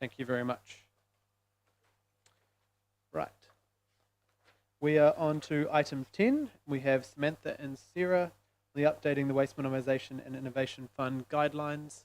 Thank you very much. Right. We are on to item 10. We have Samantha and Sarah, the updating the Waste Minimisation and Innovation Fund guidelines.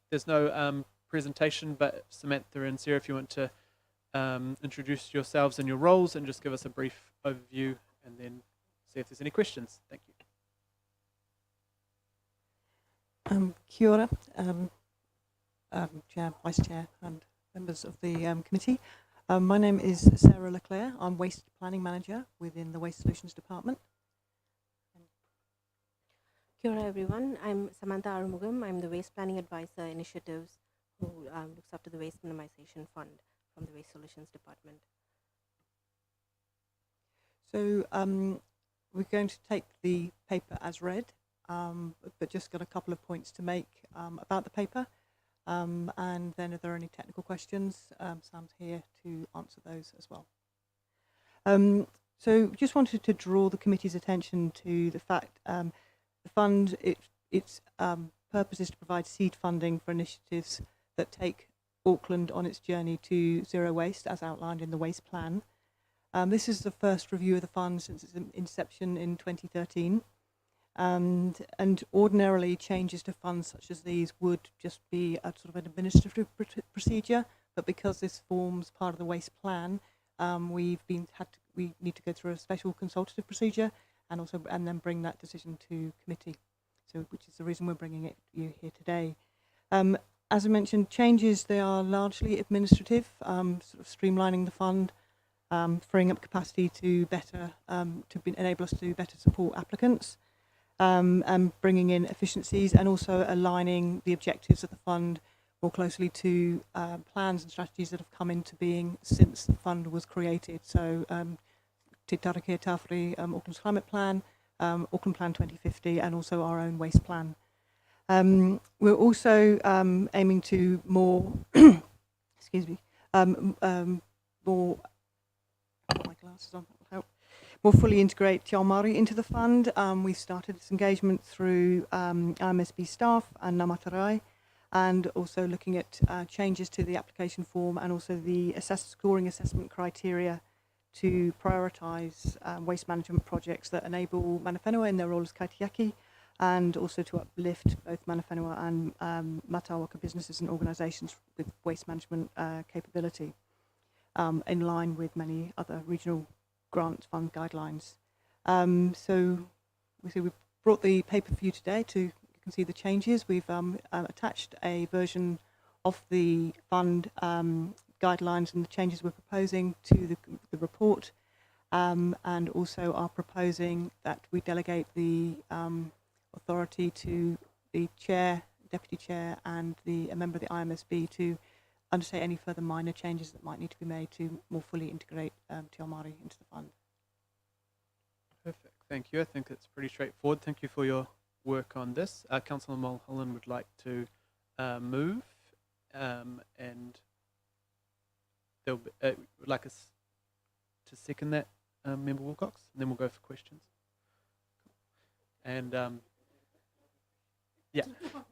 There's no presentation, but Samantha and Sarah, if you want to introduce yourselves and your roles and just give us a brief overview and then see if there's any questions. Thank you. Kia ora, Chair, Vice Chair and members of the committee. My name is Sarah Leclerc. I'm Waste Planning Manager within the Waste Solutions Department. Kia ora everyone, I'm Samantha Arumugam. I'm the Waste Planning Advisor Initiatives who looks after the Waste Minimisation Fund from the Waste Solutions Department. So we're going to take the paper as read, but just got a couple of points to make about the paper. And then if there are any technical questions, Sam's here to answer those as well. So just wanted to draw the committee's attention to the fact the fund, its purpose is to provide seed funding for initiatives that take Auckland on its journey to zero waste, as outlined in the waste plan. This is the first review of the fund since its inception in 2013. And ordinarily changes to funds such as these would just be a sort of an administrative procedure, but because this forms part of the waste plan, we need to go through a special consultative procedure and then bring that decision to committee. So, which is the reason we're bringing you here today. As I mentioned, changes, they are largely administrative, sort of streamlining the fund, freeing up capacity to better enable us to better support applicants. And bringing in efficiencies and also aligning the objectives of the fund more closely to plans and strategies that have come into being since the fund was created. So Te Tarakia Tāwhiri, Auckland's climate plan, Auckland Plan 2050, and also our own waste plan. We're also aiming to more, excuse me, more, my glasses on, that will help. More fully integrate Te Maori into the fund. We've started this engagement through IMSB staff and Ngā Matarai, and also looking at changes to the application form and also the scoring assessment criteria to prioritise waste management projects that enable mana whenua in their role as kaitiaki, and also to uplift both mana whenua and matawaka businesses and organisations with waste management capability, in line with many other regional grant fund guidelines. So we've brought the paper for you today you can see the changes. We've attached a version of the fund guidelines and the changes we're proposing to the report, and also are proposing that we delegate the authority to the chair, deputy chair, and a member of the IMSB to undertake any further minor changes that might need to be made to more fully integrate Te Maori into the fund. Perfect, thank you. I think it's pretty straightforward. Thank you for your work on this. Councillor Mulholland would like to move, and they'll would like us to second that, Member Wilcox, and then we'll go for questions. And yeah,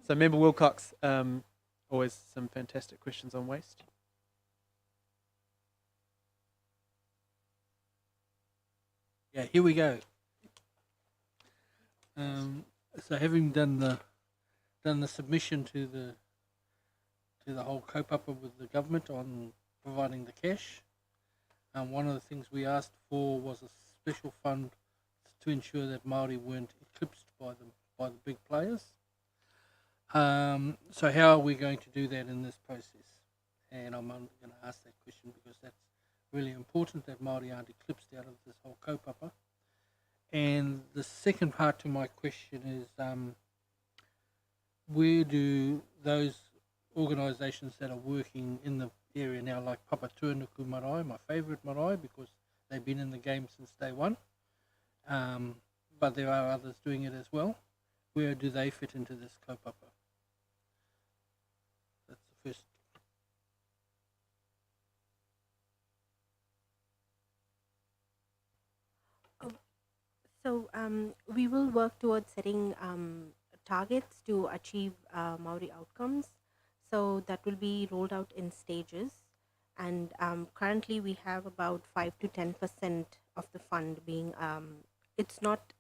so Member Wilcox, always some fantastic questions on waste. Yeah, here we go. So having done the submission to the whole kaupapa with the government on providing the cash, one of the things we asked for was a special fund to ensure that Maori weren't eclipsed by the big players. So how are we going to do that in this process? And I'm going to ask that question because that's really important, that Maori aren't eclipsed out of this whole kaupapa. And the second part to my question is, where do those organisations that are working in the area now, like Papatuanuku Marae, my favourite marae, because they've been in the game since day one, but there are others doing it as well, where do they fit into this kaupapa? That's the first. So we will work towards setting targets to achieve Maori outcomes. So that will be rolled out in stages. And currently we have about 5 to 10% of the fund being, it's not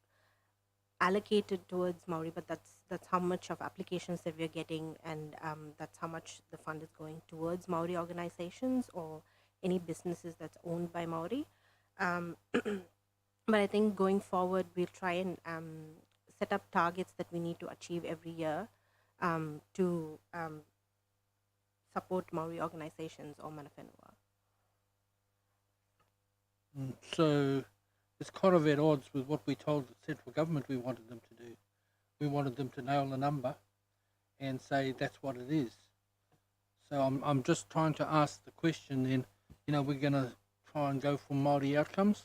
allocated towards Maori, but that's how much of applications that we're getting, and that's how much the fund is going towards Maori organizations or any businesses that's owned by Maori. But I think going forward, we'll try and set up targets that we need to achieve every year to support Maori organizations or mana whenua. So it's kind of at odds with what we told the central government we wanted them to do. We wanted them to nail the number and say that's what it is. So I'm just trying to ask the question then, we're going to try and go for Māori outcomes.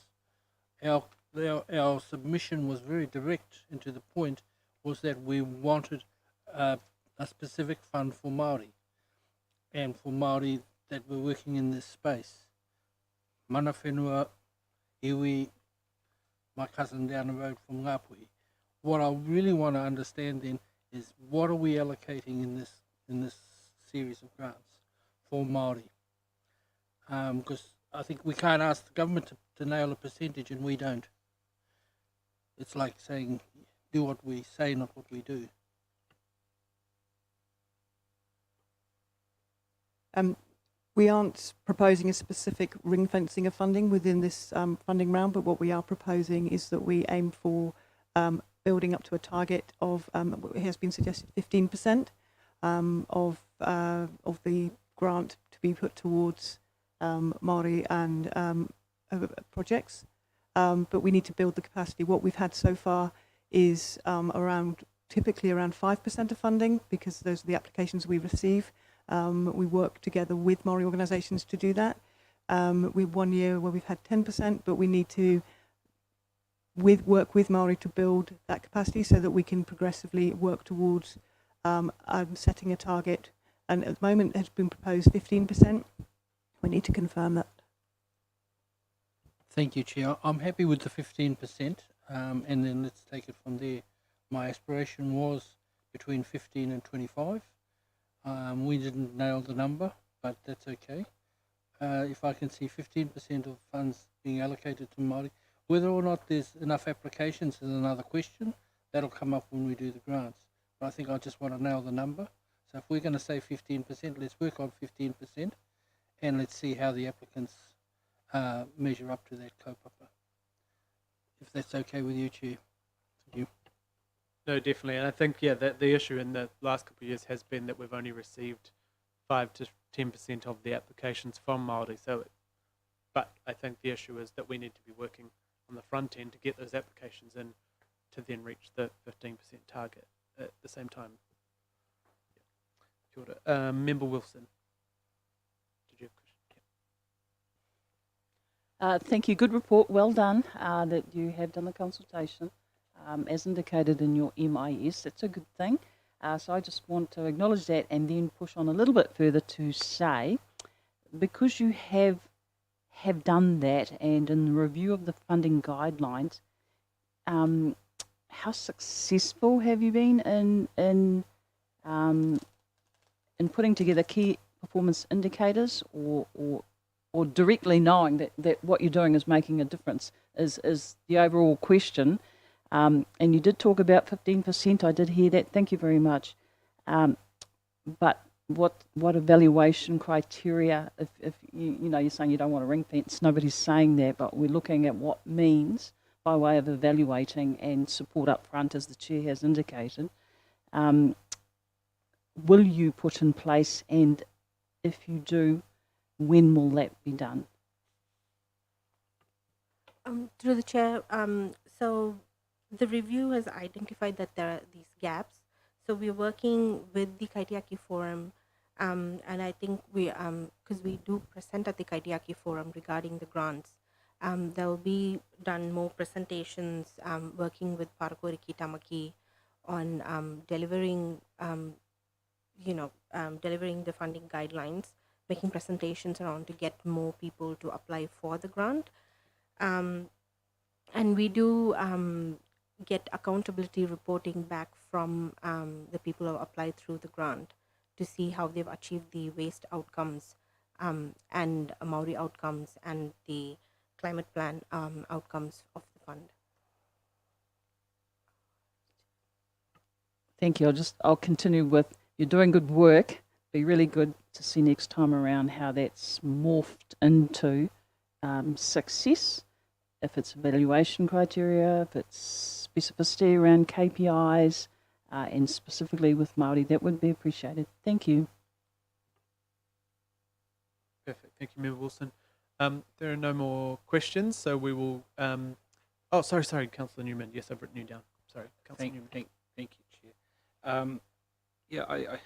Our submission was very direct and to the point, was that we wanted a specific fund for Māori and for Māori that were working in this space. Mana whenua, iwi, my cousin down the road from Ngāpuhi. What I really want to understand then is what are we allocating in this series of grants for Māori? Because I think we can't ask the government to nail a percentage and we don't. It's like saying, do what we say, not what we do. We aren't proposing a specific ring fencing of funding within this funding round, but what we are proposing is that we aim for building up to a target of, it has been suggested, 15% of the grant to be put towards Māori and projects. But we need to build the capacity. What we've had so far is typically around 5% of funding, because those are the applications we receive. We work together with Maori organisations to do that. We have 1 year where we've had 10%, but we need to work with Maori to build that capacity so that we can progressively work towards setting a target. And at the moment, it has been proposed 15%. We need to confirm that. Thank you, Chia. I'm happy with the 15%, and then let's take it from there. My aspiration was between 15 and 25. We didn't nail the number, but that's okay. If I can see 15% of funds being allocated to Māori, whether or not there's enough applications is another question. That'll come up when we do the grants. But I think I just want to nail the number. So if we're going to say 15%, let's work on 15%, and let's see how the applicants measure up to that kaupapa. If that's okay with you, Chair. Thank you. No, definitely. And I think, that the issue in the last couple of years has been that we've only received 5 to 10% of the applications from Māori. But I think the issue is that we need to be working on the front end to get those applications in to then reach the 15% target at the same time. Kia ora. Member Wilson. Did you have a question? Thank you. Good report. Well done that you have done the consultation. As indicated in your MIS, it's a good thing. So I just want to acknowledge that and then push on a little bit further to say, because you have done that, and in the review of the funding guidelines, how successful have you been in putting together key performance indicators, or directly knowing that what you're doing is making a difference is the overall question. And you did talk about 15%. I did hear that. Thank you very much. But what evaluation criteria? If you're saying you don't want a ring fence, nobody's saying that. But we're looking at what means by way of evaluating and support up front, as the chair has indicated. Will you put in place, and if you do, when will that be done? Through the chair, so the review has identified that there are these gaps. So we're working with the Kaitiaki Forum, and I think because we do present at the Kaitiaki Forum regarding the grants, there will be done more presentations, working with Parakoriki Tamaki on delivering, delivering the funding guidelines, making presentations around to get more people to apply for the grant. And we do get accountability reporting back from the people who have applied through the grant to see how they've achieved the waste outcomes and Maori outcomes and the climate plan outcomes of the fund. Thank you. I'll continue with, you're doing good work. Be really good to see next time around how that's morphed into success. If it's evaluation criteria, if it's specificity around KPIs, and specifically with Māori, that would be appreciated. Thank you. Perfect. Thank you, Member Wilson. There are no more questions, so we will. Oh, sorry, Councillor Newman. Yes, I've written you down. Sorry, Councillor Newman. Thank you, Chair. Yeah, I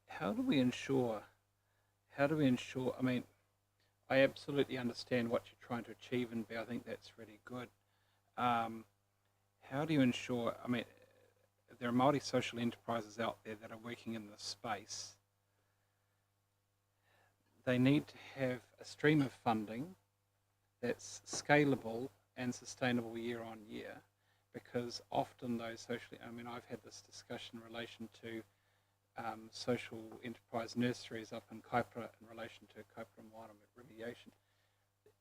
how do we ensure, I mean, I absolutely understand what you're trying to achieve, and I think that's really good. How do you ensure, I mean, there are Māori social enterprises out there that are working in this space. They need to have a stream of funding that's scalable and sustainable year on year, because often those socially, I mean, I've had this discussion in relation to social enterprise nurseries up in Kaipara in relation to Kaipara remediation.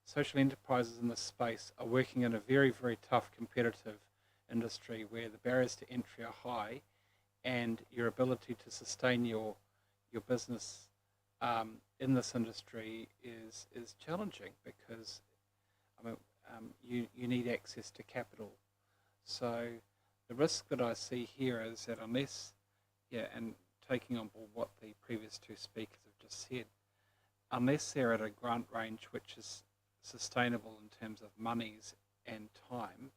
Social enterprises in this space are working in a very, very tough competitive industry where the barriers to entry are high, and your ability to sustain your business in this industry is challenging, because I mean, you need access to capital. So the risk that I see here is that unless, and taking on board what the previous two speakers have just said, unless they're at a grant range which is sustainable in terms of monies and time,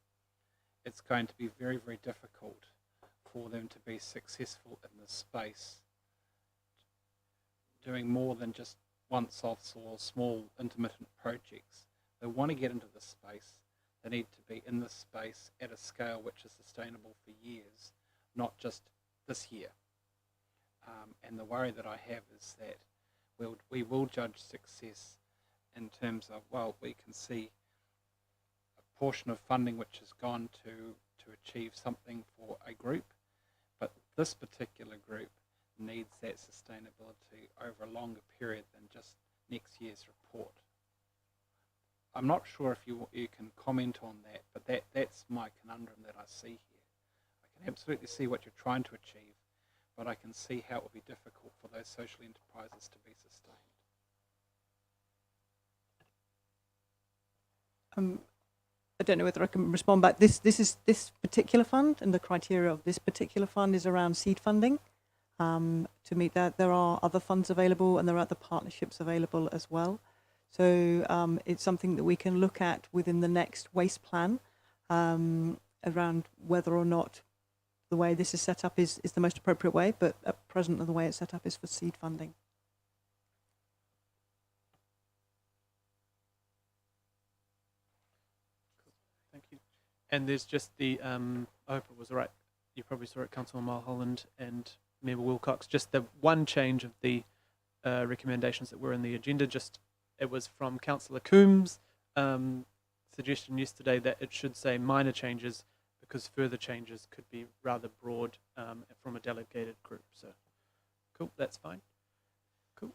it's going to be very, very difficult for them to be successful in this space, doing more than just once-offs or small intermittent projects. They want to get into this space. They need to be in this space at a scale which is sustainable for years, not just this year. And the worry that I have is that we will judge success in terms of, well, we can see a portion of funding which has gone to achieve something for a group, but this particular group needs that sustainability over a longer period than just next year's report. I'm not sure if you can comment on that, but that's my conundrum that I see here. I can absolutely see what you're trying to achieve, but I can see how it will be difficult for those social enterprises to be sustained. I don't know whether I can respond back. This particular fund, and the criteria of this particular fund is around seed funding. To meet that, there are other funds available and there are other partnerships available as well. So it's something that we can look at within the next waste plan around whether or not the way this is set up is the most appropriate way, but at present the way it's set up is for seed funding. Thank you. And there's just the, I hope it was all right, you probably saw it, Councillor Mulholland and Member Wilcox, just the one change of the recommendations that were in the agenda, just it was from Councillor Coombs' suggestion yesterday that it should say minor changes, because further changes could be rather broad from a delegated group. So, cool, that's fine. Cool.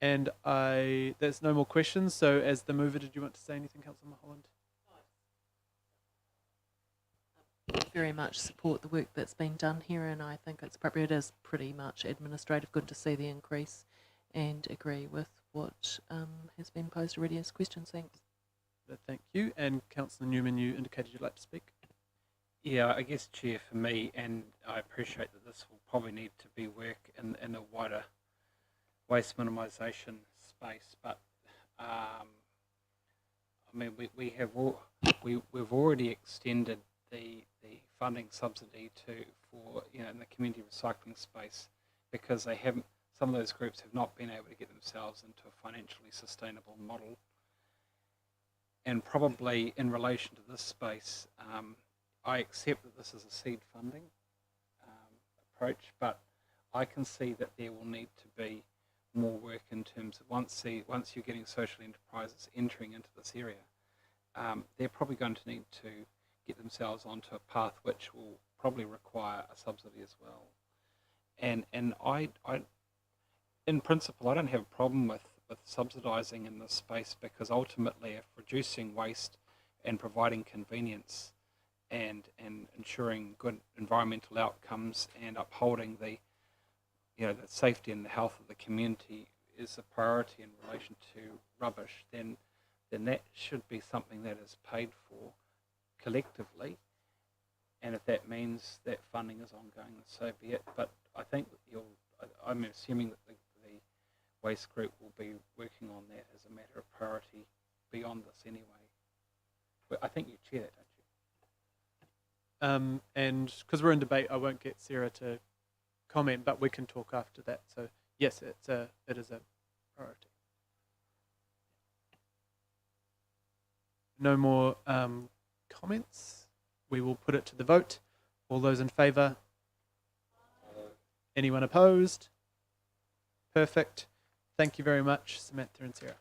And there's no more questions, so as the mover, did you want to say anything, Councillor Mulholland? Very much support the work that's been done here, and I think it's appropriate as pretty much administrative. Good to see the increase and agree with what has been posed already as questions. Thanks. Thank you. And Councillor Newman, you indicated you'd like to speak. Yeah, I guess, Chair, for me, and I appreciate that this will probably need to be work in a wider waste minimisation space, but I mean, we've already extended the funding subsidy for in the community recycling space, because they haven't, some of those groups have not been able to get themselves into a financially sustainable model. And probably in relation to this space, I accept that this is a seed funding approach, but I can see that there will need to be more work in terms of once you're getting social enterprises entering into this area, they're probably going to need to get themselves onto a path which will probably require a subsidy as well. And I in principle, I don't have a problem with subsidising in this space, because ultimately, if reducing waste and providing convenience and ensuring good environmental outcomes and upholding the the safety and the health of the community is a priority in relation to rubbish, then that should be something that is paid for collectively. And if that means that funding is ongoing, so be it. But I think that I'm assuming that the waste group will be working on that as a matter of priority beyond this anyway. But I think you chair that, don't you? And because we're in debate, I won't get Sarah to comment, but we can talk after that. So yes, it is a priority. No more comments. We will put it to the vote. All those in favour? Anyone opposed? Perfect. Thank you very much, Samantha and Sarah.